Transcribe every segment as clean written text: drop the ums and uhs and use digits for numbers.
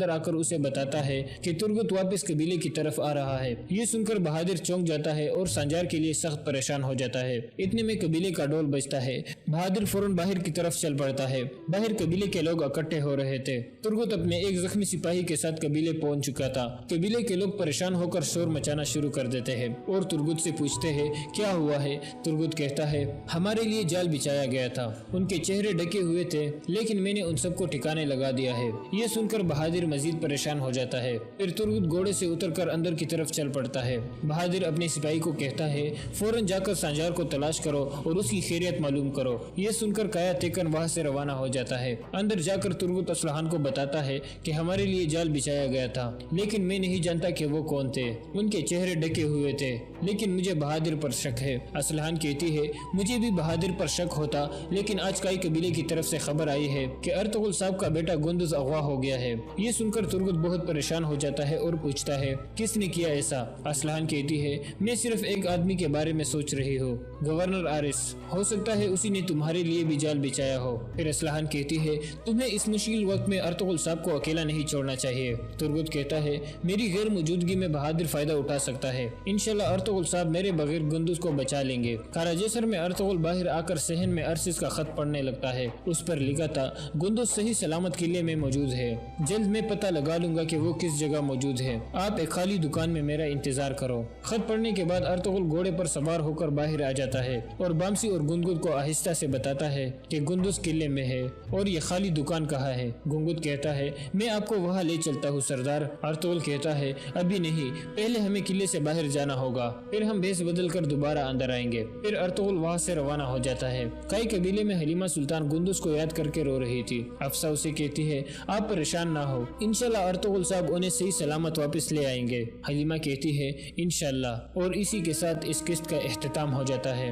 اندر آ کر اسے بتاتا ہے کہ ترگت واپس قبیلے کی طرف آ رہا ہے۔ یہ سن کر بہادر چونک جاتا ہے اور سانجار کے لیے سخت پریشان ہو جاتا ہے۔ اتنے میں قبیلے کا ڈول بجتا ہے۔ بہادر فوراً باہر کی طرف چل پڑتا ہے۔ باہر قبیلے کے لوگ اکٹھے ہو رہے تھے۔ ترگت اپنے ایک زخمی سپاہی کے ساتھ قبیلے پہنچ چکا تھا۔ قبیلے کے لوگ پریشان ہو کر شور مچانا شروع کر دیتے ہیں اور ترگت سے پوچھتے ہیں کیا ہوا ہے۔ ترگت کہتا ہے ہمارے لیے جال بچھایا گیا تھا، ان کے چہرے ڈھکے ہوئے تھے لیکن میں نے ان سب کو ٹھکانے لگا دیا ہے۔ یہ سن کر بہادر مزید پریشان ہو جاتا ہے۔ پھر ترگت گھوڑے سے اتر کر اندر کی طرف چل پڑتا ہے۔ بہادر اپنے سپاہی کو کہتا ہے فوراً جا کر سانجار کو تلاش کرو اور اس کی خیریت معلوم کرو۔ یہ سن کر کایا تیکن وہاں سے روانہ ہو جاتا ہے۔ اندر جا کر ترگت اسلحان کو بتاتا ہے کہ ہمارے لیے جال بچھایا گیا تھا لیکن میں نہیں جانتا کہ وہ کون تھے، ان کے چہرے ڈھکے ہوئے تھے لیکن مجھے بہادر پر شک ہے۔ اسلحان کہتی ہے مجھے بھی بہادر پر شک ہوتا لیکن آج کائی قبیلے کی طرف سے خبر آئی ہے کہ ارطغرل صاحب کا بیٹا گندز اغوا ہو گیا ہے۔ یہ سن کر ترگت بہت پریشان ہو جاتا ہے اور پوچھتا ہے کس نے کیا ایسا؟ اسلحان کہتی ہے میں صرف ایک آدمی کے بارے میں سوچ رہی ہوں، گورنر آرس، ہو سکتا ہے اسی نے تمہارے لیے بھی جال بچھایا ہو۔ پھر اسلحان کہتی ہے تمہیں اس مشکل وقت میں ارطغرل صاحب کو اکیلا نہیں چھوڑنا چاہیے۔ ترگت کہتا ہے میری غیر موجودگی میں بہادر فائدہ اٹھا سکتا ہے، انشاءاللہ ارطغرل صاحب میرے بغیر گندز کو بچا لیں گے۔ کاراجیسر میں ارطغرل باہر آ کر صحن میں ارسس کا خط پڑھنے لگتا ہے۔ اس پر لکھا تھا گندز صحیح سلامت قلعے میں موجود ہے، جلد میں پتہ لگا لوں گا کہ وہ کس جگہ موجود ہے، آپ ایک خالی دکان میں میرا انتظار کرو۔ خط پڑھنے کے بعد ارطغرل گھوڑے پر سوار ہو کر باہر آ جاتا ہے اور بامسی اور گنگد کو آہستہ سے بتاتا ہے کہ گندز قلعے میں ہے اور یہ خالی دکان کہاں ہے۔ گنگد کہتا ہے میں آپ کو وہاں لے چلتا ہوں سردار۔ ارطغرل کہتا ہے ابھی نہیں، پہلے ہمیں قلعے سے باہر جانا ہوگا، پھر ہم بھیس بدل کر دوبارہ اندر آئیں گے۔ پھر ارطغرل وہاں سے روانہ ہو جاتا ہے۔ کئی قبیلے میں حلیمہ سلطان گندز کو یاد کر کے رو رہی تھی۔ افسہ اسے کہتی ہے آپ پریشان نہ ہو، انشاءاللہ ارطغرل صاحب انہیں صحیح سلامت واپس لے آئیں گے۔ حلیمہ کہتی ہے انشاءاللہ، اور اسی کے ساتھ اس قسط کا اختتام ہو جاتا ہے۔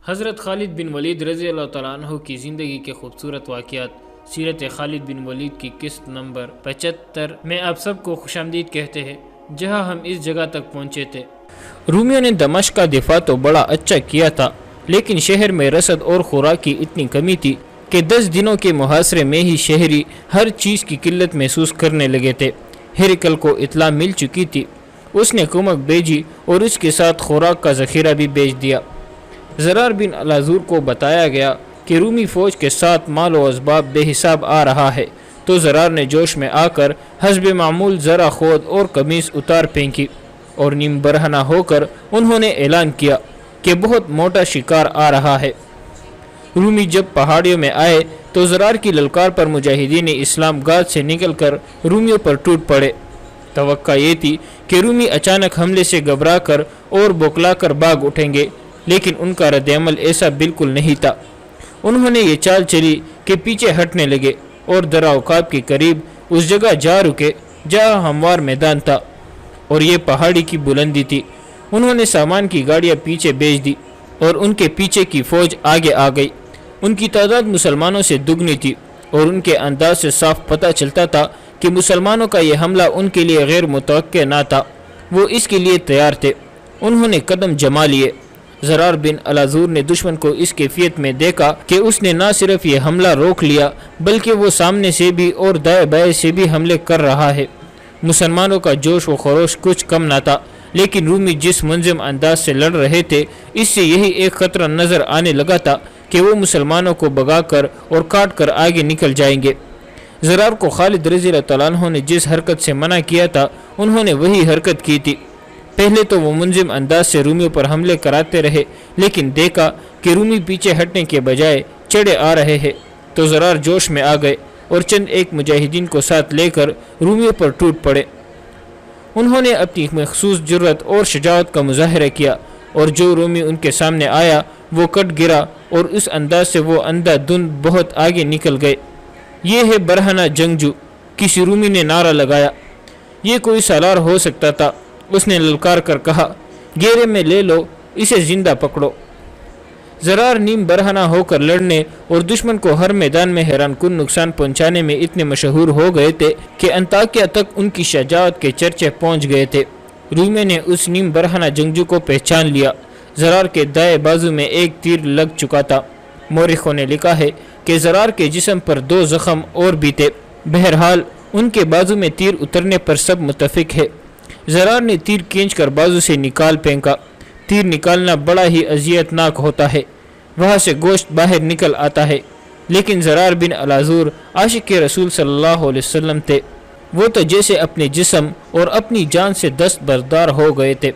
حضرت خالد بن ولید رضی اللہ تعالیٰ عنہ کی زندگی کے خوبصورت واقعات، سیرت خالد بن ولید کی قسط نمبر 75 میں آپ سب کو خوش آمدید کہتے ہیں، جہاں ہم اس جگہ تک پہنچے تھے۔ رومیوں نے دمشق کا دفاع تو بڑا اچھا کیا تھا، لیکن شہر میں رسد اور خوراک کی اتنی کمی تھی کہ 10 دنوں کے محاصرے میں ہی شہری ہر چیز کی قلت محسوس کرنے لگے تھے۔ ہرقل کو اطلاع مل چکی تھی، اس نے کمک بھیجی اور اس کے ساتھ خوراک کا ذخیرہ بھی بھیج دیا۔ زرار بن الازور کو بتایا گیا کہ رومی فوج کے ساتھ مال و اسباب بے حساب آ رہا ہے، تو زرار نے جوش میں آ کر حسب معمول ذرا خود اور قمیص اتار پھینکی اور نیم برہنہ ہو کر انہوں نے اعلان کیا کہ بہت موٹا شکار آ رہا ہے۔ رومی جب پہاڑیوں میں آئے تو زرار کی للکار پر مجاہدین اسلام گاد سے نکل کر رومیوں پر ٹوٹ پڑے۔ توقع یہ تھی کہ رومی اچانک حملے سے گھبرا کر اور بوکلا کر بھاگ اٹھیں گے، لیکن ان کا رد عمل ایسا بالکل نہیں تھا۔ انہوں نے یہ چال چلی کہ پیچھے ہٹنے لگے اور درہ عقاب کے قریب اس جگہ جا رکے جہاں ہموار میدان تھا اور یہ پہاڑی کی بلندی تھی۔ انہوں نے سامان کی گاڑیاں پیچھے بھیج دی اور ان کے پیچھے کی فوج آگے آ گئی۔ ان کی تعداد مسلمانوں سے دگنی تھی اور ان کے انداز سے صاف پتہ چلتا تھا کہ مسلمانوں کا یہ حملہ ان کے لیے غیر متوقع نہ تھا، وہ اس کے لیے تیار تھے۔ انہوں نے قدم جما لیے۔ زرار بن الازور نے دشمن کو اس کیفیت میں دیکھا کہ اس نے نہ صرف یہ حملہ روک لیا بلکہ وہ سامنے سے بھی اور دائیں بائیں سے بھی حملے کر رہا ہے۔ مسلمانوں کا جوش و خروش کچھ کم نہ تھا، لیکن رومی جس منظم انداز سے لڑ رہے تھے اس سے یہی ایک خطرہ نظر آنے لگا تھا کہ وہ مسلمانوں کو بھگا کر اور کاٹ کر آگے نکل جائیں گے۔ زرار کو خالد رضی اللہ تعالیٰ عنہ نے جس حرکت سے منع کیا تھا انہوں نے وہی حرکت کی تھی۔ پہلے تو وہ منظم انداز سے رومیوں پر حملے کراتے رہے، لیکن دیکھا کہ رومی پیچھے ہٹنے کے بجائے چڑھے آ رہے ہیں تو زرار جوش میں آ گئے اور چند ایک مجاہدین کو ساتھ لے کر رومیوں پر ٹوٹ پڑے۔ انہوں نے اپنی مخصوص جرأت اور شجاعت کا مظاہرہ کیا اور جو رومی ان کے سامنے آیا وہ کٹ گرا اور اس انداز سے وہ اندھا دھند بہت آگے نکل گئے۔ یہ ہے برہنہ جنگجو، کسی رومی نے نعرہ لگایا۔ یہ کوئی سالار ہو سکتا تھا، اس نے للکار کر کہا گھیرے میں لے لو، اسے زندہ پکڑو۔ زرار نیم برہنہ ہو کر لڑنے اور دشمن کو ہر میدان میں حیران کن نقصان پہنچانے میں اتنے مشہور ہو گئے تھے کہ انطاکیہ تک ان کی شجاعت کے چرچے پہنچ گئے تھے۔ رومیوں نے اس نیم برہنہ جنگجو کو پہچان لیا۔ زرار کے دائیں بازو میں ایک تیر لگ چکا تھا۔ مورخوں نے لکھا ہے کہ زرار کے جسم پر 2 زخم اور بھی تھے۔ بہرحال ان کے بازو میں تیر اترنے پر سب متفق ہے۔ زرار نے تیر کھینچ کر بازو سے نکال پھینکا۔ تیر نکالنا بڑا ہی اذیت ناک ہوتا ہے، وہاں سے گوشت باہر نکل آتا ہے، لیکن زرار بن العذور عاشق رسول صلی اللہ علیہ وسلم تھے، وہ تو جیسے اپنے جسم اور اپنی جان سے دستبردار ہو گئے تھے۔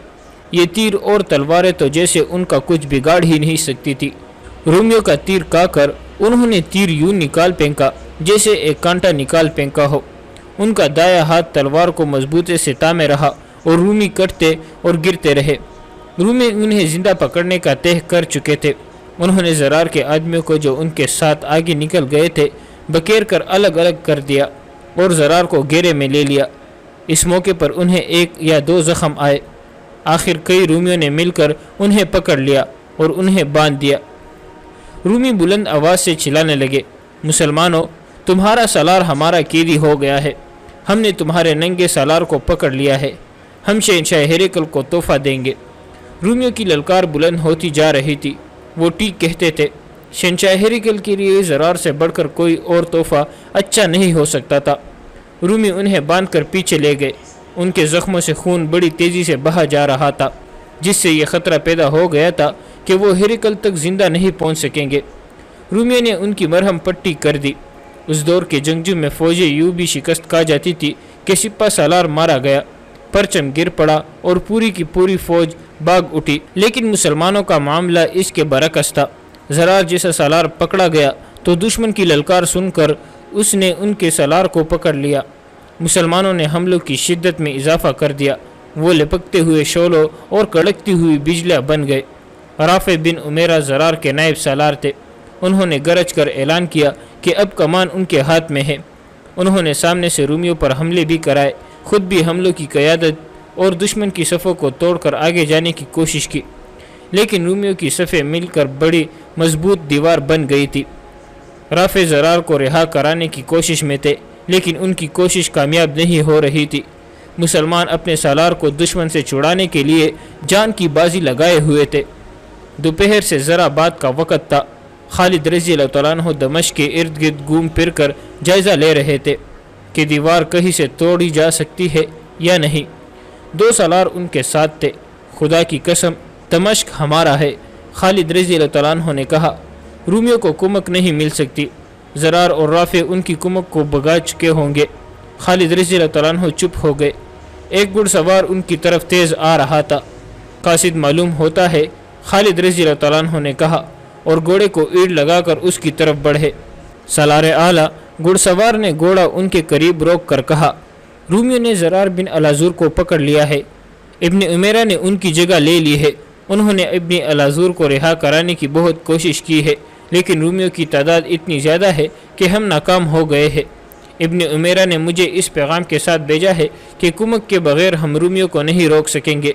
یہ تیر اور تلواریں تو جیسے ان کا کچھ بگاڑ ہی نہیں سکتی تھی۔ رومیوں کا تیر کھا کر انہوں نے تیر یوں نکال پھینکا جیسے ایک کانٹا نکال پھینکا ہو۔ ان کا دایاں ہاتھ تلوار کو مضبوطی سے تھامے رہا اور رومی کٹتے اور گرتے رہے۔ رومی انہیں زندہ پکڑنے کا طے کر چکے تھے۔ انہوں نے زرار کے آدمیوں کو جو ان کے ساتھ آگے نکل گئے تھے بکیر کر الگ الگ کر دیا اور زرار کو گھیرے میں لے لیا۔ اس موقع پر انہیں 1 یا 2 زخم آئے۔ آخر کئی رومیوں نے مل کر انہیں پکڑ لیا اور انہیں باندھ دیا۔ رومی بلند آواز سے چلانے لگے، مسلمانوں، تمہارا سالار ہمارا قیدی ہو گیا ہے، ہم نے تمہارے ننگے سالار کو پکڑ لیا ہے، ہم شہنشاہ ہرقل کو تحفہ دیں گے۔ رومیوں کی للکار بلند ہوتی جا رہی تھی۔ وہ ٹھیک کہتے تھے، شہنشاہ ہرقل کے لیے زرار سے بڑھ کر کوئی اور تحفہ اچھا نہیں ہو سکتا تھا۔ رومی انہیں باندھ کر پیچھے لے گئے۔ ان کے زخموں سے خون بڑی تیزی سے بہا جا رہا تھا، جس سے یہ خطرہ پیدا ہو گیا تھا کہ وہ ہرقل تک زندہ نہیں پہنچ سکیں گے۔ رومیوں نے ان کی مرہم پٹی کر دی۔ اس دور کے جنگجو میں فوجیں یوں بھی شکست کھا جاتی تھی کہ سپہ سالار مارا گیا، پرچم گر پڑا اور پوری کی پوری فوج بھاگ اٹھی۔ لیکن مسلمانوں کا معاملہ اس کے برعکس تھا۔ زرار جیسا سالار پکڑا گیا تو دشمن کی للکار سن کر اس نے ان کے سالار کو پکڑ لیا۔ مسلمانوں نے حملوں کی شدت میں اضافہ کر دیا۔ وہ لپکتے ہوئے شعلوں اور کڑکتی ہوئی بجلیاں بن گئے۔ رافع بن عمیرہ زرار کے نائب سالار تھے۔ انہوں نے گرج کر اعلان کیا کہ اب کمان ان کے ہاتھ میں ہے۔ انہوں نے سامنے سے رومیوں پر حملے بھی کرائے، خود بھی حملوں کی قیادت اور دشمن کی صفوں کو توڑ کر آگے جانے کی کوشش کی، لیکن رومیوں کی صفیں مل کر بڑی مضبوط دیوار بن گئی تھی۔ رافع زرار کو رہا کرانے کی کوشش میں تھے، لیکن ان کی کوشش کامیاب نہیں ہو رہی تھی۔ مسلمان اپنے سالار کو دشمن سے چھڑانے کے لیے جان کی بازی لگائے ہوئے تھے۔ دوپہر سے ذرا بعد کا وقت تھا۔ خالد رضی اللہ تعالیٰ عنہ دمشق کے ارد گرد گھوم پھر کر جائزہ لے رہے تھے کہ دیوار کہیں سے توڑی جا سکتی ہے یا نہیں۔ 2 سالار ان کے ساتھ تھے۔ خدا کی قسم، دمشق ہمارا ہے، خالد رضی اللہ تعالیٰ عنہ نے کہا۔ رومیوں کو کمک نہیں مل سکتی، زرار اور رافع ان کی کمک کو بگا چکے ہوں گے۔ خالد رضی اللہ تعالیٰ عنہ چپ ہو گئے۔ ایک گھڑ سوار ان کی طرف تیز آ رہا تھا۔ قاصد معلوم ہوتا ہے، خالد رضی اللہ تعالیٰ عنہ نے کہا، اور گھوڑے کو ایڑ لگا کر اس کی طرف بڑھے۔ سالار اعلیٰ گھڑ سوار نے گھوڑا ان کے قریب روک کر کہا، رومیوں نے زرار بن العذور کو پکڑ لیا ہے، ابن عمیرہ نے ان کی جگہ لے لی ہے۔ انہوں نے ابن العذور کو رہا کرانے کی بہت کوشش کی ہے، لیکن رومیوں کی تعداد اتنی زیادہ ہے کہ ہم ناکام ہو گئے ہیں۔ ابن عمیرہ نے مجھے اس پیغام کے ساتھ بھیجا ہے کہ کمک کے بغیر ہم رومیوں کو نہیں روک سکیں گے۔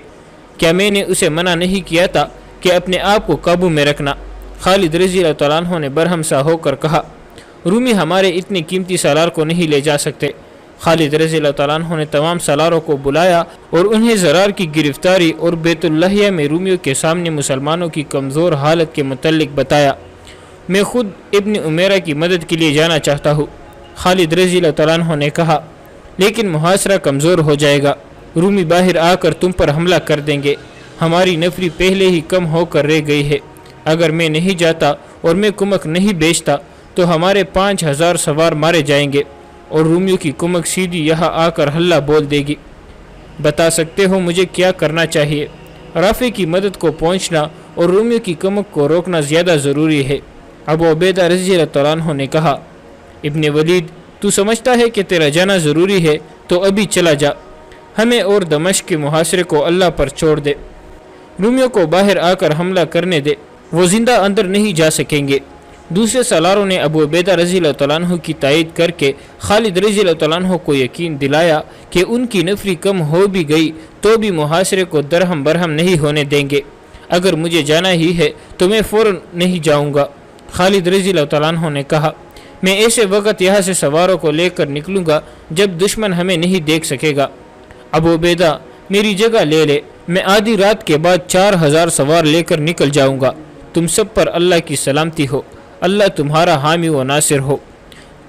کیا میں نے اسے منع نہیں کیا تھا کہ اپنے آپ کو قابو میں رکھنا؟ خالد رضی اللہ تعالیٰ عنہ نے برہم سا ہو کر کہا، رومی ہمارے اتنے قیمتی سالار کو نہیں لے جا سکتے۔ خالد رضی اللہ تعالیٰ عنہ نے تمام سالاروں کو بلایا اور انہیں زرار کی گرفتاری اور بیت اللحیہ میں رومیوں کے سامنے مسلمانوں کی کمزور حالت کے متعلق بتایا۔ میں خود ابن عمیرہ کی مدد کے لیے جانا چاہتا ہوں، خالد رضی اللہ تعالیٰ عنہ نے کہا، لیکن محاصرہ کمزور ہو جائے گا، رومی باہر آ کر تم پر حملہ کر دیں گے، ہماری نفری پہلے ہی کم ہو کر رہ گئی ہے۔ اگر میں نہیں جاتا اور میں کمک نہیں بیچتا تو ہمارے 5000 سوار مارے جائیں گے اور رومیوں کی کمک سیدھی یہاں آ کر ہلہ بول دے گی۔ بتا سکتے ہو مجھے کیا کرنا چاہیے؟ رافع کی مدد کو پہنچنا اور رومیوں کی کمک کو روکنا زیادہ ضروری ہے۔ ابو عبیدہ رضی اللہ تعالیٰ عنہ نے کہا، ابن ولید، تو سمجھتا ہے کہ تیرا جانا ضروری ہے تو ابھی چلا جا، ہمیں اور دمشق کے محاصرے کو اللہ پر چھوڑ دے، رومیوں کو باہر آ کر حملہ کرنے دے، وہ زندہ اندر نہیں جا سکیں گے۔ دوسرے سالاروں نے ابو عبیدہ رضی اللہ تعالیٰ عنہ کی تائید کر کے خالد رضی اللہ تعالیٰ عنہ کو یقین دلایا کہ ان کی نفری کم ہو بھی گئی تو بھی محاصرے کو درہم برہم نہیں ہونے دیں گے۔ اگر مجھے جانا ہی ہے تو میں فوراً نہیں جاؤں گا۔ خالد رضی اللہ تعالیٰ عنہ نے کہا، میں ایسے وقت یہاں سے سواروں کو لے کر نکلوں گا جب دشمن ہمیں نہیں دیکھ سکے گا۔ ابو عبیدہ، میری جگہ لے لے، میں آدھی رات کے بعد 4000 سوار لے کر نکل جاؤں گا۔ تم سب پر اللہ کی سلامتی ہو، اللہ تمہارا حامی و ناصر ہو۔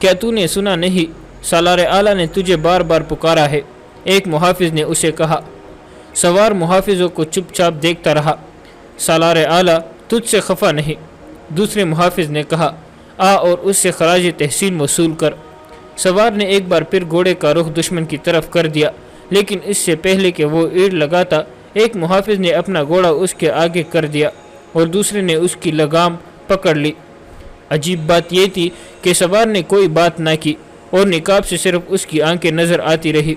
کیا تو نے سنا نہیں سالار اعلیٰ نے تجھے بار بار پکارا ہے؟ ایک محافظ نے اسے کہا۔ سوار محافظوں کو چپ چاپ دیکھتا رہا۔ سالار اعلیٰ تجھ سے خفا نہیں۔ دوسرے محافظ نے کہا، آ اور اس سے خراج تحسین وصول کر۔ سوار نے ایک بار پھر گھوڑے کا رخ دشمن کی طرف کر دیا، لیکن اس سے پہلے کہ وہ ایڑ لگاتا ایک محافظ نے اپنا گھوڑا اس کے آگے کر دیا اور دوسرے نے اس کی لگام پکڑ لی۔ عجیب بات یہ تھی کہ سوار نے کوئی بات نہ کی اور نقاب سے صرف اس کی آنکھیں نظر آتی رہی۔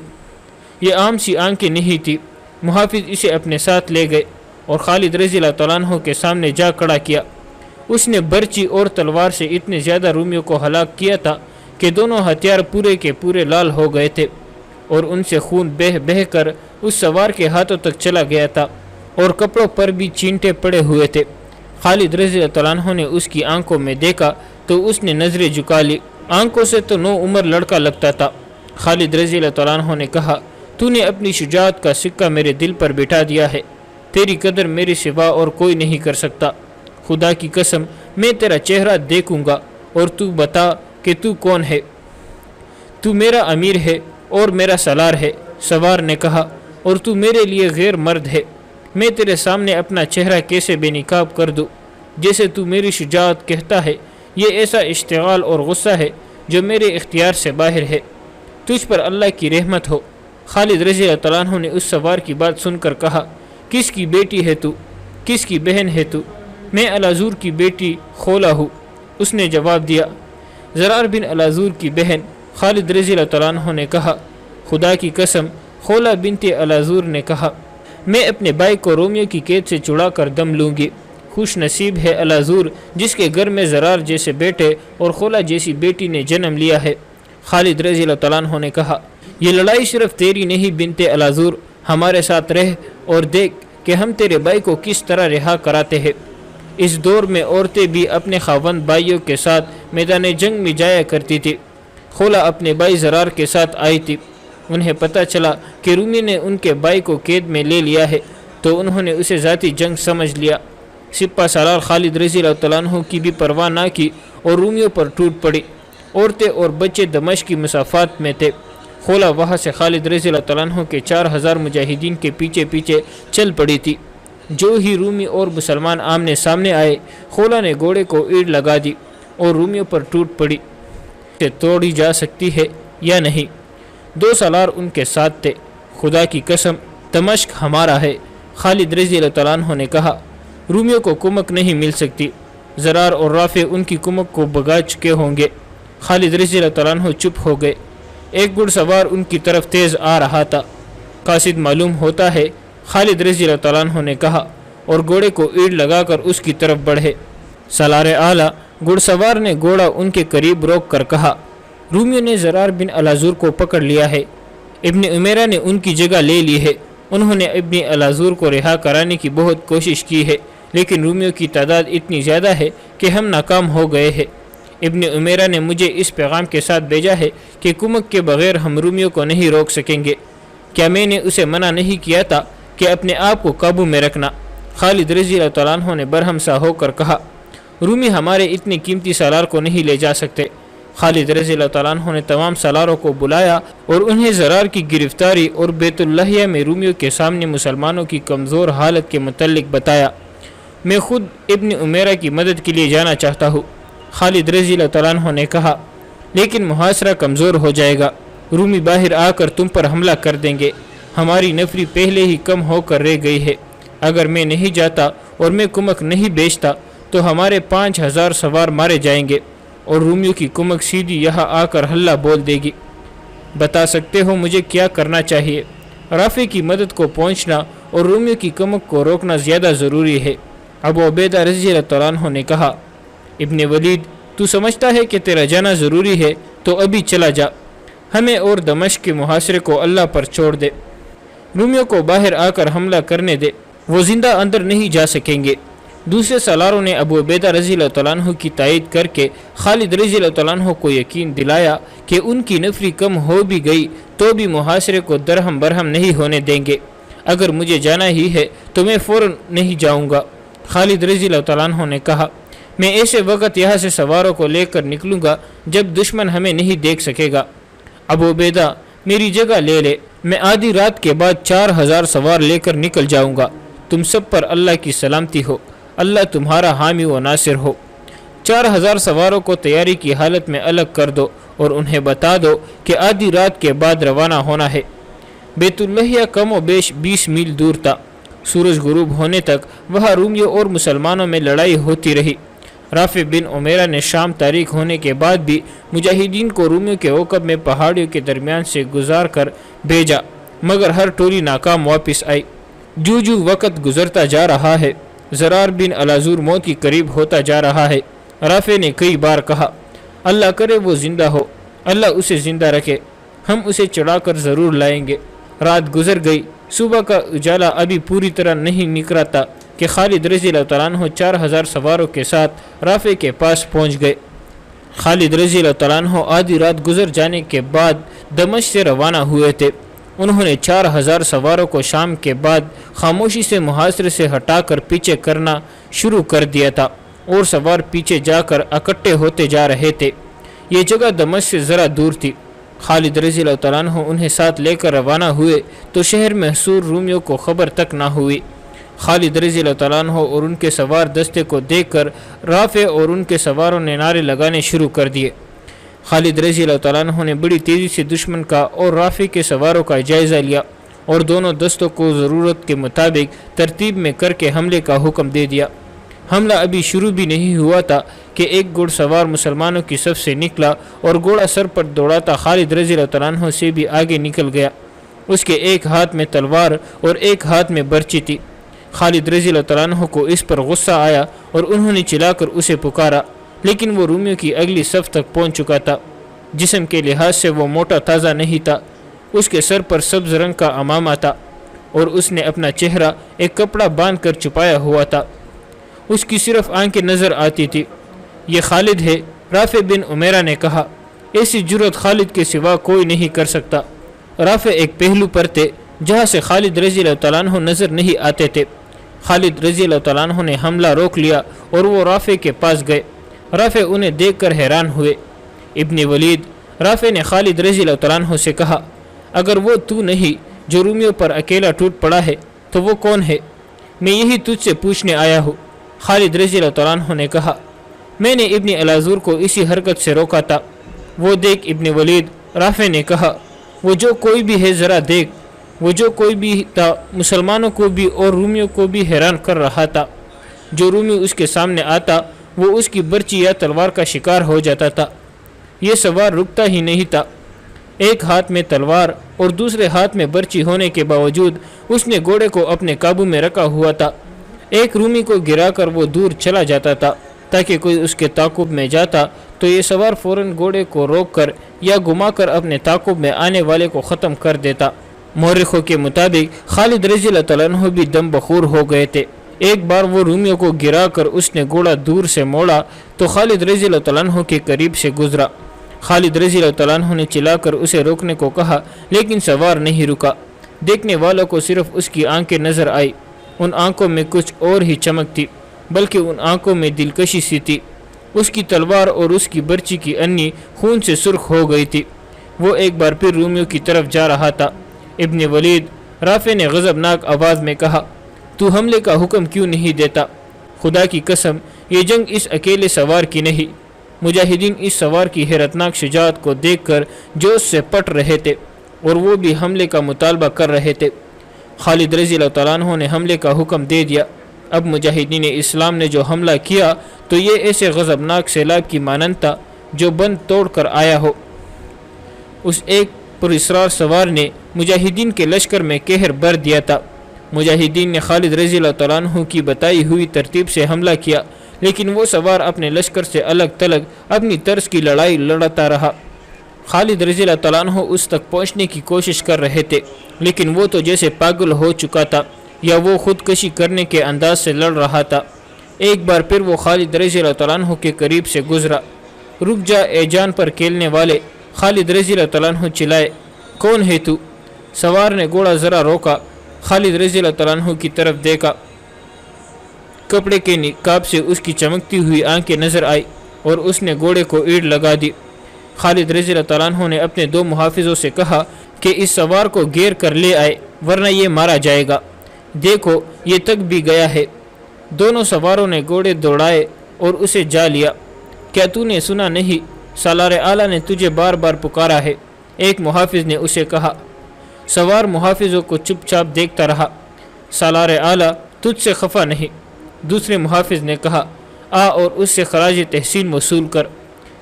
یہ عام سی آنکھیں نہیں تھی۔ محافظ اسے اپنے ساتھ لے گئے اور خالد رضی اللہ تعالیٰ عنہ کے سامنے جا کھڑا کیا۔ اس نے برچی اور تلوار سے اتنے زیادہ رومیوں کو ہلاک کیا تھا کہ دونوں ہتھیار پورے کے پورے لال ہو گئے تھے اور ان سے خون بہہ بہہ کر اس سوار کے ہاتھوں تک چلا گیا تھا اور کپڑوں پر بھی چینٹے پڑے ہوئے تھے۔ خالد رضی اللہ تعالیٰ عنہ نے اس کی آنکھوں میں دیکھا تو اس نے نظریں جھکا لی۔ آنکھوں سے تو 9 عمر لڑکا لگتا تھا۔ خالد رضی اللہ تعالیٰ عنہ نے کہا، تو نے اپنی شجاعت کا سکہ میرے دل پر بٹھا دیا ہے۔ تیری قدر میرے سوا اور کوئی نہیں کر سکتا۔ خدا کی قسم میں تیرا چہرہ دیکھوں گا اور تو بتا کہ تو کون ہے۔ تو میرا امیر ہے اور میرا سالار ہے، سوار نے کہا، اور تو میرے لیے غیر مرد ہے۔ میں تیرے سامنے اپنا چہرہ کیسے بے نقاب کر دوں؟ جیسے تو میری شجاعت کہتا ہے، یہ ایسا اشتعال اور غصہ ہے جو میرے اختیار سے باہر ہے۔ تجھ پر اللہ کی رحمت ہو۔ خالد رضی اللہ تعالیٰ عنہ نے اس سوار کی بات سن کر کہا، کس کی بیٹی ہے تو؟ کس کی بہن ہے تو؟ میں الازور کی بیٹی خولا ہوں، اس نے جواب دیا۔ زرار بن الازور کی بہن؟ خالد رضی اللہ تعالیٰ عنہ نے کہا، خدا کی قسم۔ خولا بنت الازور نے کہا، میں اپنے بھائی کو رومیو کی قید سے چھڑا کر دم لوں گی۔ خوش نصیب ہے الازور جس کے گھر میں زرار جیسے بیٹے اور خولا جیسی بیٹی نے جنم لیا ہے۔ خالد رضی اللہ تعالیٰ عنہ نے کہا، یہ لڑائی صرف تیری نہیں بنت الازور، ہمارے ساتھ رہ اور دیکھ کہ ہم تیرے بھائی کو کس طرح رہا کراتے ہیں۔ اس دور میں عورتیں بھی اپنے خاوند بھائیوں کے ساتھ میدان جنگ میں جایا کرتی تھی۔ خولا اپنے بھائی زرار کے ساتھ آئی تھی۔ انہیں پتہ چلا کہ رومی نے ان کے بھائی کو قید میں لے لیا ہے تو انہوں نے اسے ذاتی جنگ سمجھ لیا۔ سپہ سالار خالد رضی اللہ تعالیٰ عنہ کی بھی پرواہ نہ کی اور رومیوں پر ٹوٹ پڑی۔ عورتیں اور بچے دمشق کی مسافات میں تھے۔ خولا وہاں سے خالد رضی اللہ تعالیٰ عنہ کے 4000 مجاہدین کے پیچھے پیچھے چل پڑی تھی۔ جو ہی رومی اور مسلمان آمنے سامنے آئے، خولا نے گھوڑے کو ایڑ لگا دی اور رومیوں پر ٹوٹ پڑی۔ سے توڑی جا سکتی ہے یا نہیں؟ 2 سالار ان کے ساتھ تھے۔ خدا کی قسم دمشق ہمارا ہے، خالد رضی اللہ تعالیٰ عنہ نے کہا۔ رومیوں کو کمک نہیں مل سکتی، زرار اور رافع ان کی کمک کو بگا چکے ہوں گے۔ خالد رضی اللہ تعالیٰ عنہ چپ ہو گئے۔ ایک گھڑ سوار ان کی طرف تیز آ رہا تھا۔ قاصد معلوم ہوتا ہے، خالد رضی اللہ تعالیٰ عنہ نے کہا اور گھوڑے کو ایڑ لگا کر اس کی طرف بڑھے۔ سالار اعلیٰ گھڑ سوار نے گھوڑا ان کے قریب روک کر کہا، رومیوں نے زرار بن الازور کو پکڑ لیا ہے۔ ابن عمیرہ نے ان کی جگہ لے لی ہے۔ انہوں نے ابن الازور کو رہا کرانے کی بہت کوشش کی ہے، لیکن رومیوں کی تعداد اتنی زیادہ ہے کہ ہم ناکام ہو گئے ہیں۔ ابن عمیرہ نے مجھے اس پیغام کے ساتھ بھیجا ہے کہ کمک کے بغیر ہم رومیوں کو نہیں روک سکیں گے۔ کیا میں نے اسے منع نہیں کیا تھا کہ اپنے آپ کو قابو میں رکھنا؟ خالد رضی اللہ تعالیٰ عنہ نے برہم سا ہو کر کہا، رومی ہمارے اتنے قیمتی سالار کو نہیں لے جا سکتے۔ خالد رضی اللہ تعالیٰ عنہ نے تمام سالاروں کو بلایا اور انہیں زرار کی گرفتاری اور بیت اللحیہ میں رومیوں کے سامنے مسلمانوں کی کمزور حالت کے متعلق بتایا۔ میں خود ابن عمیرہ کی مدد کے لیے جانا چاہتا ہوں، خالد رضی اللہ تعالیٰ عنہ نے کہا، لیکن محاصرہ کمزور ہو جائے گا۔ رومی باہر آ کر تم پر حملہ کر دیں گے۔ ہماری نفری پہلے ہی کم ہو کر رہ گئی ہے۔ اگر میں نہیں جاتا اور میں کمک نہیں بیچتا تو ہمارے 5000 سوار مارے جائیں گے اور رومیوں کی کمک سیدھی یہاں آ کر ہلہ بول دے گی۔ بتا سکتے ہو مجھے کیا کرنا چاہیے؟ رافع کی مدد کو پہنچنا اور رومیوں کی کمک کو روکنا زیادہ ضروری ہے۔ ابو عبیدہ رضی اللہ تعالیٰ عنہ نے کہا، ابن ولید تو سمجھتا ہے کہ تیرا جانا ضروری ہے تو ابھی چلا جا، ہمیں اور دمشق کے محاصرے کو اللہ پر چھوڑ دے۔ رومیوں کو باہر آ کر حملہ کرنے دے، وہ زندہ اندر نہیں جا سکیں گے۔ دوسرے سالاروں نے ابو عبیدہ رضی اللہ تعالیٰ عنہ کی تائید کر کے خالد رضی اللہ تعالیٰ عنہ کو یقین دلایا کہ ان کی نفری کم ہو بھی گئی تو بھی محاصرے کو درہم برہم نہیں ہونے دیں گے۔ اگر مجھے جانا ہی ہے تو میں فوراً نہیں جاؤں گا۔ خالد رضی اللہ تعالیٰ عنہ نے کہا، میں ایسے وقت یہاں سے سواروں کو لے کر نکلوں گا جب دشمن ہمیں نہیں دیکھ سکے گا۔ ابو عبیدہ میری جگہ لے لے، میں آدھی رات کے بعد 4000 سوار لے کر نکل جاؤں گا۔ تم سب پر اللہ کی سلامتی ہو، اللہ تمہارا حامی و ناصر ہو۔ 4000 سواروں کو تیاری کی حالت میں الگ کر دو اور انہیں بتا دو کہ آدھی رات کے بعد روانہ ہونا ہے۔ بیت اللحیہ کم و بیش 20 میل دور تھا۔ سورج غروب ہونے تک وہاں رومیوں اور مسلمانوں میں لڑائی ہوتی رہی۔ رافع بن عمیرہ نے شام تاریخ ہونے کے بعد بھی مجاہدین کو رومیوں کے عقب میں پہاڑیوں کے درمیان سے گزار کر بھیجا، مگر ہر ٹولی ناکام واپس آئی۔ جو وقت گزرتا جا رہا ہے، زرار بن الازور موت کی قریب ہوتا جا رہا ہے۔ رافع نے کئی بار کہا، اللہ کرے وہ زندہ ہو، اللہ اسے زندہ رکھے، ہم اسے چڑھا کر ضرور لائیں گے۔ رات گزر گئی، صبح کا اجالا ابھی پوری طرح نہیں نکلا تھا کہ خالد رضی اللہ تعالیٰ عنہ 4000 سواروں کے ساتھ رافع کے پاس پہنچ گئے۔ خالد رضی اللہ تعالیٰ عنہ آدھی رات گزر جانے کے بعد دمشق سے روانہ ہوئے تھے۔ انہوں نے 4000 سواروں کو شام کے بعد خاموشی سے محاصرے سے ہٹا کر پیچھے کرنا شروع کر دیا تھا اور سوار پیچھے جا کر اکٹھے ہوتے جا رہے تھے۔ یہ جگہ دمشق سے ذرا دور تھی۔ خالد رضی اللہ تعالیٰ عنہ انہیں ساتھ لے کر روانہ ہوئے تو شہر میں حصور رومیوں کو خبر تک نہ ہوئی۔ خالد رضی اللہ تعالیٰ عنہ اور ان کے سوار دستے کو دیکھ کر رافع اور ان کے سواروں نے نعرے لگانے شروع کر دیے۔ خالد رضی اللہ تعالیٰ عنہ نے بڑی تیزی سے دشمن کا اور رافع کے سواروں کا جائزہ لیا اور دونوں دستوں کو ضرورت کے مطابق ترتیب میں کر کے حملے کا حکم دے دیا۔ حملہ ابھی شروع بھی نہیں ہوا تھا کہ ایک گھڑ سوار مسلمانوں کی صف سے نکلا اور گھوڑا سر پر دوڑاتا خالد رضی اللہ تعالیٰ عنہ سے بھی آگے نکل گیا۔ اس کے ایک ہاتھ میں تلوار اور ایک ہاتھ میں برچی تھی۔ خالد رضی اللہ تعالیٰ عنہ کو اس پر غصہ آیا اور انہوں نے چلا کر اسے پکارا، لیکن وہ رومیوں کی اگلی صف تک پہنچ چکا تھا۔ جسم کے لحاظ سے وہ موٹا تازہ نہیں تھا۔ اس کے سر پر سبز رنگ کا عمامہ تھا اور اس نے اپنا چہرہ ایک کپڑا باندھ کر چھپایا ہوا تھا۔ اس کی صرف آنکھیں نظر آتی تھی۔ یہ خالد ہے، رافع بن عمیرہ نے کہا۔ ایسی جرأت خالد کے سوا کوئی نہیں کر سکتا۔ رافع ایک پہلو پر تھے جہاں سے خالد رضی اللہ تعالیٰ عنہ نظر نہیں آتے تھے۔ خالد رضی اللہ تعالیٰ عنہ نے حملہ روک لیا اور وہ رافع کے پاس گئے۔ رافع انہیں دیکھ کر حیران ہوئے۔ ابن ولید، رافع نے خالد رضی اللہ تعالیٰ عنہ سے کہا، اگر وہ تو نہیں جو رومیوں پر اکیلا ٹوٹ پڑا ہے تو وہ کون ہے؟ میں یہی تجھ سے پوچھنے آیا ہوں۔ خالد رضی اللہ تعالیٰ عنہ نے کہا، میں نے ابن الازور کو اسی حرکت سے روکا تھا۔ وہ دیکھ ابن ولید، رافع نے کہا، وہ جو کوئی بھی ہے ذرا دیکھ۔ وہ جو کوئی بھی تھا مسلمانوں کو بھی اور رومیوں کو بھی حیران کر رہا تھا۔ جو رومی اس کے سامنے آتا وہ اس کی برچی یا تلوار کا شکار ہو جاتا تھا۔ یہ سوار رکتا ہی نہیں تھا۔ ایک ہاتھ میں تلوار اور دوسرے ہاتھ میں برچی ہونے کے باوجود اس نے گھوڑے کو اپنے قابو میں رکھا ہوا تھا۔ ایک رومی کو گرا کر وہ دور چلا جاتا تھا تاکہ کوئی اس کے تعاقب میں جاتا تو یہ سوار فوراً گھوڑے کو روک کر یا گھما کر اپنے تعاقب میں آنے والے کو ختم کر دیتا۔ مورخوں کے مطابق خالد رضی اللہ تعالیٰ عنہ بھی دم بخور ہو گئے تھے۔ ایک بار وہ رومیوں کو گرا کر اس نے گھوڑا دور سے موڑا تو خالد رضی اللہ تعالیٰ عنہ کے قریب سے گزرا۔ خالد رضی اللہ تعالیٰ عنہ نے چلا کر اسے روکنے کو کہا لیکن سوار نہیں رکا۔ دیکھنے والوں کو صرف اس کی آنکھیں نظر آئی۔ ان آنکھوں میں کچھ اور ہی چمک تھی، بلکہ ان آنکھوں میں دلکشی سی تھی۔ اس کی تلوار اور اس کی برچی کی انی خون سے سرخ ہو گئی تھی۔ وہ ایک بار پھر رومیوں کی طرف جا رہا تھا۔ ابن ولید، رافع نے غضبناک آواز میں کہا، تو حملے کا حکم کیوں نہیں دیتا؟ خدا کی قسم، یہ جنگ اس اکیلے سوار کی نہیں۔ مجاہدین اس سوار کی حیرتناک شجاعت کو دیکھ کر جوش سے پٹ رہے تھے اور وہ بھی حملے کا مطالبہ کر رہے تھے۔ خالد رضی اللہ تعالیٰ عنہ نے حملے کا حکم دے دیا۔ اب مجاہدین اسلام نے جو حملہ کیا تو یہ ایسے غضبناک سیلاب کی مانند تھا جو بند توڑ کر آیا ہو۔ اس ایک پر اسرار سوار نے مجاہدین کے لشکر میں قہر بر دیا تھا۔ مجاہدین نے خالد رضی اللہ تعالیٰ عنہ کی بتائی ہوئی ترتیب سے حملہ کیا، لیکن وہ سوار اپنے لشکر سے الگ تلگ اپنی طرز کی لڑائی لڑتا رہا۔ خالد رضی اللہ تعالیٰ عنہ اس تک پہنچنے کی کوشش کر رہے تھے، لیکن وہ تو جیسے پاگل ہو چکا تھا یا وہ خودکشی کرنے کے انداز سے لڑ رہا تھا۔ ایک بار پھر وہ خالد رضی اللہ تعالیٰ عنہ کے قریب سے گزرا۔ رک جا اے جان پر کھیلنے والے، خالد رضی اللہ تعالیٰ عنہ چلائے، کون ہے تو؟ سوار نے گھوڑا ذرا روکا، خالد رضی اللہ تعالیٰ عنہ کی طرف دیکھا، کپڑے کے نقاب سے اس کی چمکتی ہوئی آنکھیں نظر آئی اور اس نے گھوڑے کو ایڑ لگا دی۔ خالد رضی اللہ تعالیٰ عنہ نے اپنے 2 محافظوں سے کہا کہ اس سوار کو گھیر کر لے آئے ورنہ یہ مارا جائے گا، دیکھو یہ تک بھی گیا ہے۔ دونوں سواروں نے گھوڑے دوڑائے اور اسے جا لیا۔ کیا تو نے سنا نہیں، سالار اعلیٰ نے تجھے بار بار پکارا ہے، ایک محافظ نے اسے کہا۔ سوار محافظوں کو چپ چاپ دیکھتا رہا۔ سالار اعلیٰ تجھ سے خفا نہیں، دوسرے محافظ نے کہا، آ اور اس سے خراج تحسین وصول کر۔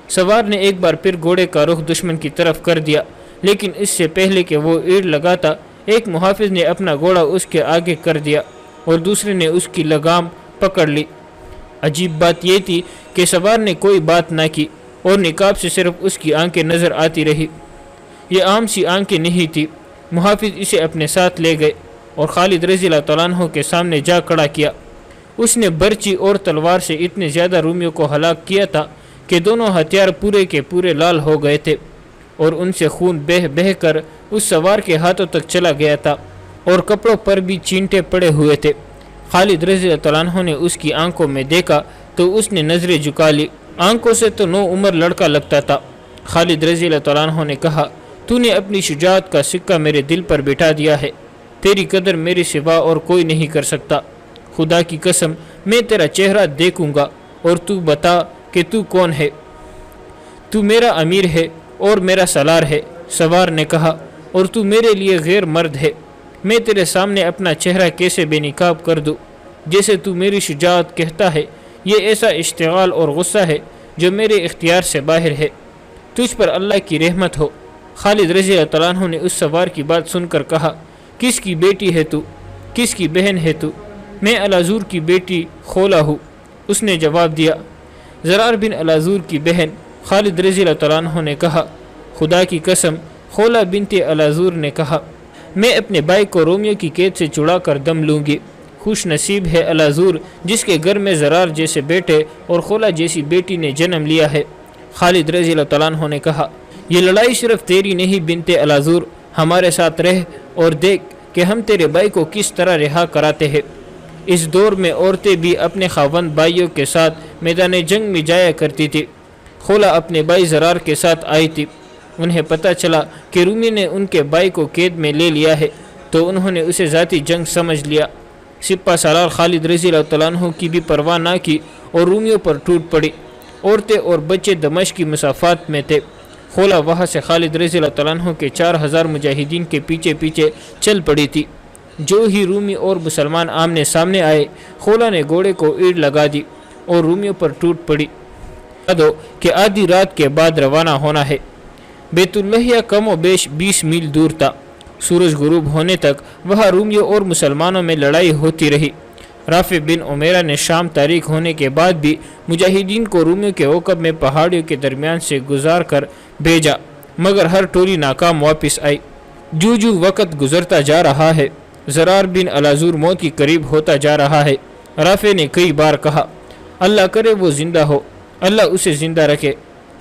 سوار نے ایک بار پھر گھوڑے کا رخ دشمن کی طرف کر دیا، لیکن اس سے پہلے کہ وہ ایڑ لگاتا ایک محافظ نے اپنا گھوڑا اس کے آگے کر دیا اور دوسرے نے اس کی لگام پکڑ لی۔ عجیب بات یہ تھی کہ سوار نے کوئی بات نہ کی اور نقاب سے صرف اس کی آنکھیں نظر آتی رہی۔ یہ عام سی آنکھیں نہیں تھی۔ محافظ اسے اپنے ساتھ لے گئے اور خالد رضی اللہ تعالیٰ عنہ کے سامنے جا کھڑا کیا۔ اس نے برچی اور تلوار سے اتنے زیادہ رومیوں کو ہلاک کیا تھا کہ دونوں ہتھیار پورے کے پورے لال ہو گئے تھے اور ان سے خون بہہ بہہ کر اس سوار کے ہاتھوں تک چلا گیا تھا اور کپڑوں پر بھی چینٹے پڑے ہوئے تھے۔ خالد رضی اللہ تعالیٰ عنہ نے اس کی آنکھوں میں دیکھا تو اس نے نظریں جھکا لی۔ آنکھوں سے تو 9 عمر لڑکا لگتا تھا۔ خالد رضی اللہ تعالیٰ عنہ نے کہا، تو نے اپنی شجاعت کا سکہ میرے دل پر بٹھا دیا ہے، تیری قدر میرے سوا اور کوئی نہیں کر سکتا۔ خدا کی قسم میں تیرا چہرہ دیکھوں گا اور تو بتا کہ تو کون ہے۔ تو میرا امیر ہے اور میرا سالار ہے، سوار نے کہا، اور تو میرے لیے غیر مرد ہے۔ میں تیرے سامنے اپنا چہرہ کیسے بے نقاب کر دوں؟ جیسے تو میری شجاعت کہتا ہے، یہ ایسا اشتعال اور غصہ ہے جو میرے اختیار سے باہر ہے۔ تجھ پر اللہ کی رحمت ہو۔ خالد رضی اللہ تعالیٰ عنہ نے اس سوار کی بات سن کر کہا، کس کی بیٹی ہے تو؟ کس کی بہن ہے تو؟ میں الازور کی بیٹی خولا ہوں، اس نے جواب دیا۔ زرار بن الازور کی بہن؟ خالد رضی اللہ تعالیٰ عنہ نے کہا، خدا کی قسم، خولا بنت الازور نے کہا، میں اپنے بھائی کو رومیو کی قید سے چھڑا کر دم لوں گی۔ خوش نصیب ہے الازور جس کے گھر میں زرار جیسے بیٹے اور خولا جیسی بیٹی نے جنم لیا ہے۔ خالد رضی اللہ تعالیٰ عنہ نے کہا، یہ لڑائی صرف تیری نہیں بنت الازور، ہمارے ساتھ رہ اور دیکھ کہ ہم تیرے بھائی کو کس طرح رہا کراتے ہیں۔ اس دور میں عورتیں بھی اپنے خاوند بھائیوں کے ساتھ میدان جنگ میں جایا کرتی تھی۔ خولا اپنے بھائی زرار کے ساتھ آئی تھی۔ انہیں پتہ چلا کہ رومی نے ان کے بھائی کو قید میں لے لیا ہے تو انہوں نے اسے ذاتی جنگ سمجھ لیا۔ سپہ سالار خالد رضی اللہ تعالیٰ عنہ کی بھی پرواہ نہ کی اور رومیوں پر ٹوٹ پڑی۔ عورتیں اور بچے دمشق کی مسافات میں تھے۔ خولا وہاں سے خالد رضی اللہ تعالیٰ عنہ کے 4000 مجاہدین کے پیچھے پیچھے چل پڑی تھی۔ جو ہی رومی اور مسلمان آمنے سامنے آئے، خولا نے گھوڑے کو ایڑ لگا دی اور رومیوں پر ٹوٹ پڑی۔ دو کہ آدھی رات کے بعد روانہ ہونا ہے۔ بیت اللحیہ کم و بیش 20 میل دور تھا۔ سورج غروب ہونے تک وہاں رومیوں اور مسلمانوں میں لڑائی ہوتی رہی۔ رافع بن عمیرہ نے شام تاریخ ہونے کے بعد بھی مجاہدین کو رومیوں کے عقب میں پہاڑیوں کے درمیان سے گزار کر بھیجا، مگر ہر ٹولی ناکام واپس آئی۔ جو وقت گزرتا جا رہا ہے، زرار بن الازور موت کی قریب ہوتا جا رہا ہے۔ رافع نے کئی بار کہا، اللہ کرے وہ زندہ ہو، اللہ اسے زندہ رکھے،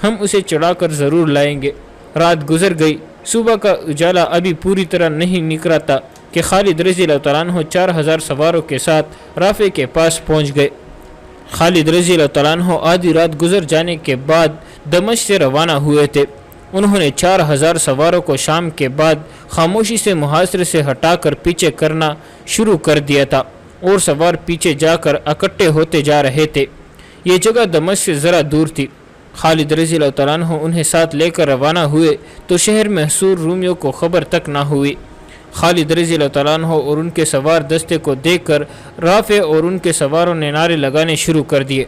ہم اسے چڑھا کر ضرور لائیں گے۔ رات گزر گئی، صبح کا اجالا ابھی پوری طرح نہیں نکلا تھا کہ خالد رضی اللہ تعالیٰ عنہ 4000 سواروں کے ساتھ رافع کے پاس پہنچ گئے۔ خالد رضی اللہ تعالیٰ عنہ آدھی رات گزر جانے کے بعد دمشق سے روانہ ہوئے تھے۔ انہوں نے 4000 سواروں کو شام کے بعد خاموشی سے محاصرے سے ہٹا کر پیچھے کرنا شروع کر دیا تھا اور سوار پیچھے جا کر اکٹھے ہوتے جا رہے تھے۔ یہ جگہ دمشق سے ذرا دور تھی۔ خالد رضی اللہ تعالیٰ عنہ انہیں ساتھ لے کر روانہ ہوئے تو شہر میں حصور رومیوں کو خبر تک نہ ہوئی۔ خالد رضی اللہ تعالیٰ عنہ اور ان کے سوار دستے کو دیکھ کر رافع اور ان کے سواروں نے نعرے لگانے شروع کر دیے۔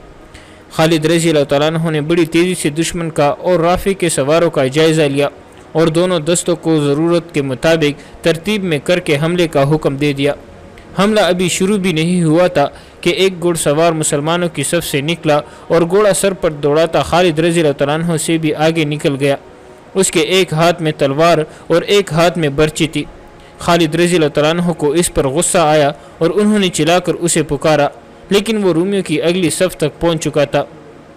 خالد رضی اللہ تعالیٰ عنہ نے بڑی تیزی سے دشمن کا اور رافع کے سواروں کا جائزہ لیا اور دونوں دستوں کو ضرورت کے مطابق ترتیب میں کر کے حملے کا حکم دے دیا۔ حملہ ابھی شروع بھی نہیں ہوا تھا کہ ایک گھوڑ سوار مسلمانوں کی صف سے نکلا اور گھوڑا سر پر دوڑاتا خالد رضی اللہ تعالیٰ عنہ سے بھی آگے نکل گیا۔ اس کے ایک ہاتھ میں تلوار اور ایک ہاتھ میں برچی تھی۔ خالد رضی اللہ تعالیٰ عنہ کو اس پر غصہ آیا اور انہوں نے چلا کر اسے پکارا، لیکن وہ رومیوں کی اگلی صف تک پہنچ چکا تھا۔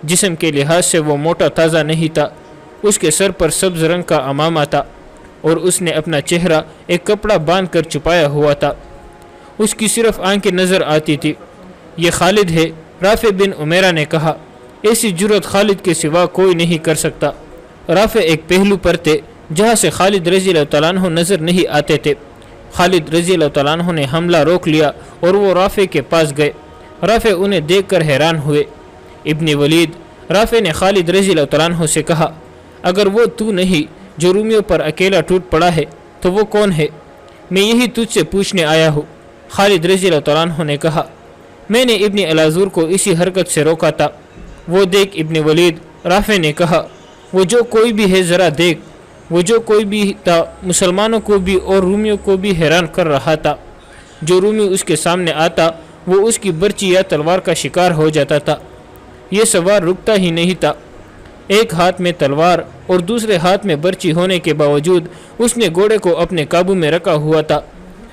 جسم کے لحاظ سے وہ موٹا تازہ نہیں تھا۔ اس کے سر پر سبز رنگ کا عمامہ تھا اور اس نے اپنا چہرہ ایک کپڑا باندھ کر چھپایا ہوا تھا۔ اس کی صرف آنکھیں نظر آتی تھی۔ یہ خالد ہے۔ رافع بن عمیرہ نے کہا، ایسی جرت خالد کے سوا کوئی نہیں کر سکتا۔ رافع ایک پہلو پر تھے جہاں سے خالد رضی اللہ تعالیٰ عنہ نظر نہیں آتے تھے۔ خالد رضی اللہ تعالیٰ عنہ نے حملہ روک لیا اور وہ رافع کے پاس گئے۔ رافع انہیں دیکھ کر حیران ہوئے۔ ابن ولید، رافع نے خالد رضی اللہ تعالیٰ عنہ سے کہا، اگر وہ تو نہیں جو رومیوں پر اکیلا ٹوٹ پڑا ہے تو وہ کون ہے؟ میں یہی تجھ سے پوچھنے آیا ہوں۔ خالد رضی اللہ تعالیٰ عنہ نے کہا، میں نے ابن الازور کو اسی حرکت سے روکا تھا۔ وہ دیکھ ابن ولید، رافع نے کہا، وہ جو کوئی بھی ہے ذرا دیکھ۔ وہ جو کوئی بھی تھا مسلمانوں کو بھی اور رومیوں کو بھی حیران کر رہا تھا۔ جو رومی اس کے سامنے آتا وہ اس کی برچی یا تلوار کا شکار ہو جاتا تھا۔ یہ سوار رکتا ہی نہیں تھا۔ ایک ہاتھ میں تلوار اور دوسرے ہاتھ میں برچی ہونے کے باوجود اس نے گھوڑے کو اپنے قابو میں رکھا ہوا تھا۔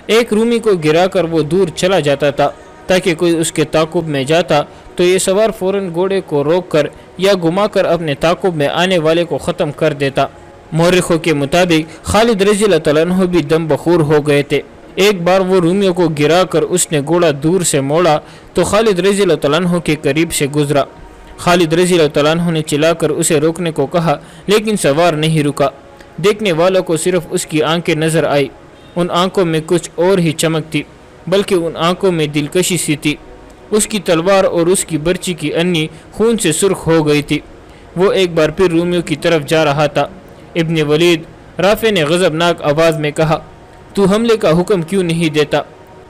ایک رومی کو گرا کر وہ دور چلا جاتا تھا تاکہ کوئی اس کے تعاقب میں جاتا تو یہ سوار فوراً گھوڑے کو روک کر یا گھما کر اپنے تعاقب میں آنے والے کو ختم کر دیتا۔ مورخوں کے مطابق خالد رضی اللہ تعالیٰ عنہ بھی دم بخور ہو گئے تھے۔ ایک بار وہ رومیوں کو گرا کر اس نے گھوڑا دور سے موڑا تو خالد رضی اللہ تعالیٰ عنہ کے قریب سے گزرا۔ خالد رضی اللہ تعالیٰ عنہ نے چلا کر اسے روکنے کو کہا لیکن سوار نہیں رکا۔ دیکھنے والوں کو صرف اس کی آنکھیں نظر آئی۔ ان آنکھوں میں کچھ اور ہی چمک تھی، بلکہ ان آنکھوں میں دلکشی سی تھی۔ اس کی تلوار اور اس کی برچی کی انی خون سے سرخ ہو گئی تھی۔ وہ ایک بار پھر رومیوں کی طرف جا رہا تھا۔ ابن ولید، رافع نے غضبناک آواز میں کہا، تو حملے کا حکم کیوں نہیں دیتا؟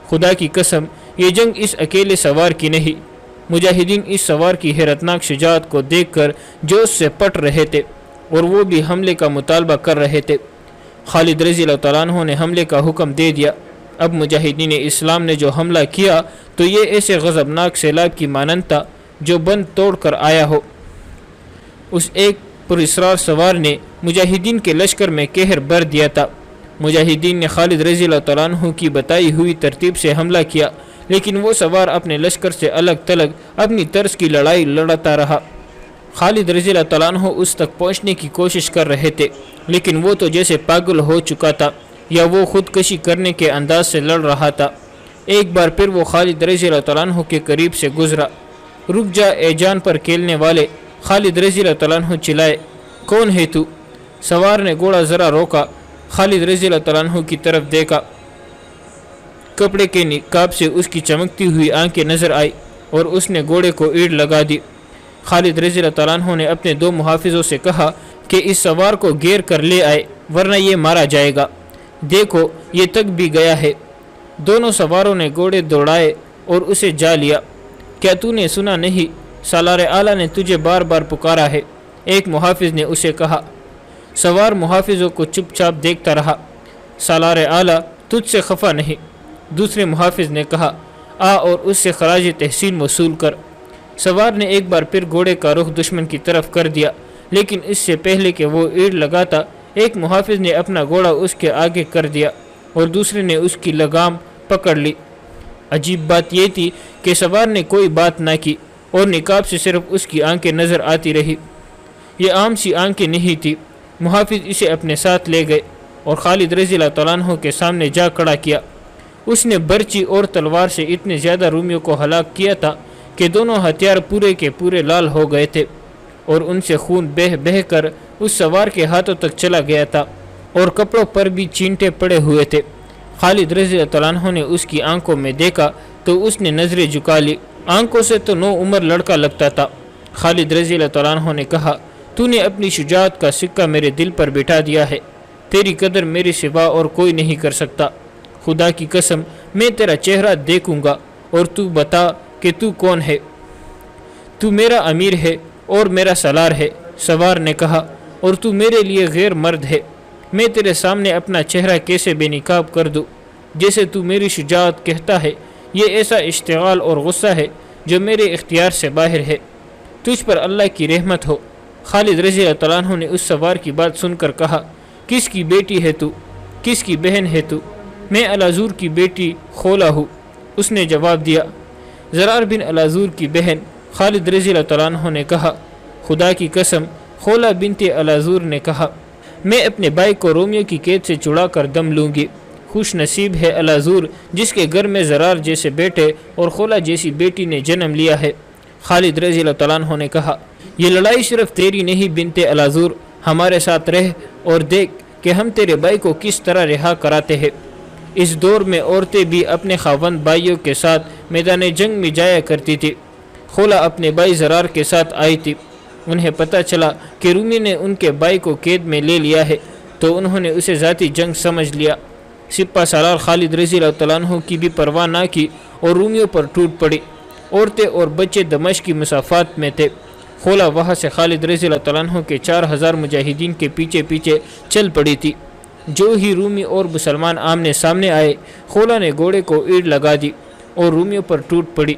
خدا کی قسم، یہ جنگ اس اکیلے سوار کی نہیں۔ مجاہدین اس سوار کی حیرتناک شجاعت کو دیکھ کر جوش سے پٹ رہے تھے اور وہ بھی حملے کا مطالبہ کر رہے تھے۔ خالد رضی اللہ تعالیٰ عنہ نے حملے کا حکم دے دیا۔ اب مجاہدین اسلام نے جو حملہ کیا تو یہ ایسے غضبناک سیلاب کی مانند تھا جو بند توڑ کر آیا ہو۔ اس ایک پراسرار سوار نے مجاہدین کے لشکر میں قہر بر دیا تھا۔ مجاہدین نے خالد رضی اللہ تعالیٰ عنہ کی بتائی ہوئی ترتیب سے حملہ کیا، لیکن وہ سوار اپنے لشکر سے الگ تلگ اپنی طرز کی لڑائی لڑتا رہا۔ خالد رضی اللہ تعالیٰ عنہ اس تک پہنچنے کی کوشش کر رہے تھے، لیکن وہ تو جیسے پاگل ہو چکا تھا یا وہ خودکشی کرنے کے انداز سے لڑ رہا تھا۔ ایک بار پھر وہ خالد رضی اللہ تعالیٰ عنہ کے قریب سے گزرا۔ رک جا اے جان پر کھیلنے والے، خالد رضی اللہ تعالیٰ عنہ چلائے، کون ہے تو؟ سوار نے گھوڑا ذرا روکا، خالد رضی اللہ تعالیٰ عنہ کی طرف دیکھا۔ کپڑے کے نقاب سے اس کی چمکتی ہوئی آنکھیں نظر آئی اور اس نے گھوڑے کو ایڑ لگا دی۔ خالد رضی اللہ تعالیٰ عنہ نے اپنے دو محافظوں سے کہا کہ اس سوار کو گھیر کر لے آئے ورنہ یہ مارا جائے گا۔ دیکھو یہ تک بھی گیا ہے۔ دونوں سواروں نے گھوڑے دوڑائے اور اسے جا لیا۔ کیا تو نے سنا نہیں؟ سالار اعلیٰ نے تجھے بار بار پکارا ہے، ایک محافظ نے اسے کہا۔ سوار محافظوں کو چپ چاپ دیکھتا رہا۔ سالار اعلیٰ تجھ سے خفا نہیں، دوسرے محافظ نے کہا، آ اور اس سے خراج تحسین وصول کر۔ سوار نے ایک بار پھر گھوڑے کا رخ دشمن کی طرف کر دیا، لیکن اس سے پہلے کہ وہ ایڑ لگاتا ایک محافظ نے اپنا گھوڑا اس کے آگے کر دیا اور دوسرے نے اس کی لگام پکڑ لی۔ عجیب بات یہ تھی کہ سوار نے کوئی بات نہ کی اور نقاب سے صرف اس کی آنکھیں نظر آتی رہی۔ یہ عام سی آنکھیں نہیں تھی۔ محافظ اسے اپنے ساتھ لے گئے اور خالد رضی اللہ تعالیٰ عنہ کے سامنے جا کھڑا کیا۔ اس نے برچی اور تلوار سے اتنے زیادہ رومیوں کو ہلاک کیا تھا کہ دونوں ہتھیار پورے کے پورے لال ہو گئے تھے اور ان سے خون بہہ بہہ کر اس سوار کے ہاتھوں تک چلا گیا تھا اور کپڑوں پر بھی چینٹے پڑے ہوئے تھے۔ خالد رضی اللہ تعالیٰ عنہ نے اس کی آنکھوں میں دیکھا تو اس نے نظریں جھکا لی۔ آنکھوں سے تو 9 عمر لڑکا لگتا تھا۔ خالد رضی اللہ تعالیٰ عنہ نے کہا، تو نے اپنی شجاعت کا سکہ میرے دل پر بٹھا دیا ہے، تیری قدر میرے سوا اور کوئی نہیں کر سکتا۔ خدا کی قسم میں تیرا چہرہ دیکھوں گا اور تو بتا کہ تو کون ہے۔ تو میرا امیر ہے اور میرا سالار ہے، سوار نے کہا، اور تو میرے لیے غیر مرد ہے۔ میں تیرے سامنے اپنا چہرہ کیسے بے نقاب کر دوں؟ جیسے تو میری شجاعت کہتا ہے، یہ ایسا اشتعال اور غصہ ہے جو میرے اختیار سے باہر ہے۔ تجھ پر اللہ کی رحمت ہو۔ خالد رضی اللہ تعالیٰ عنہ نے اس سوار کی بات سن کر کہا، کس کی بیٹی ہے تو؟ کس کی بہن ہے تو؟ میں الازور کی بیٹی خولا ہوں، اس نے جواب دیا۔ زرار بن الازور کی بہن؟ خالد رضی اللہ تعالیٰ عنہ نے کہا، خدا کی قسم، خولا بنت الازور نے کہا، میں اپنے بھائی کو رومیوں کی قید سے چھڑا کر دم لوں گی۔ خوش نصیب ہے الازور جس کے گھر میں زرار جیسے بیٹے اور خولہ جیسی بیٹی نے جنم لیا ہے۔ خالد رضی اللہ تعالیٰ عنہ نے کہا، یہ لڑائی صرف تیری نہیں بنت الازور، ہمارے ساتھ رہ اور دیکھ کہ ہم تیرے بھائی کو کس طرح رہا کراتے ہیں۔ اس دور میں عورتیں بھی اپنے خاوند بھائیوں کے ساتھ میدان جنگ میں جایا کرتی تھی۔ خولہ اپنے بھائی زرار کے ساتھ آئی تھی۔ انہیں پتہ چلا کہ رومی نے ان کے بھائی کو قید میں لے لیا ہے تو انہوں نے اسے ذاتی جنگ سمجھ لیا۔ سپہ سالار خالد رضی اللہ تعالیٰ عنہ کی بھی پرواہ نہ کی اور رومیوں پر ٹوٹ پڑی۔ عورتیں اور بچے دمشق کی مسافات میں تھے۔ خولہ وہاں سے خالد رضی اللہ تعالیٰ عنہ کے 4000 مجاہدین کے پیچھے پیچھے چل پڑی تھی۔ جو ہی رومی اور مسلمان آمنے سامنے آئے، خولہ نے گھوڑے کو ایڑ لگا دی اور رومیوں پر ٹوٹ پڑی۔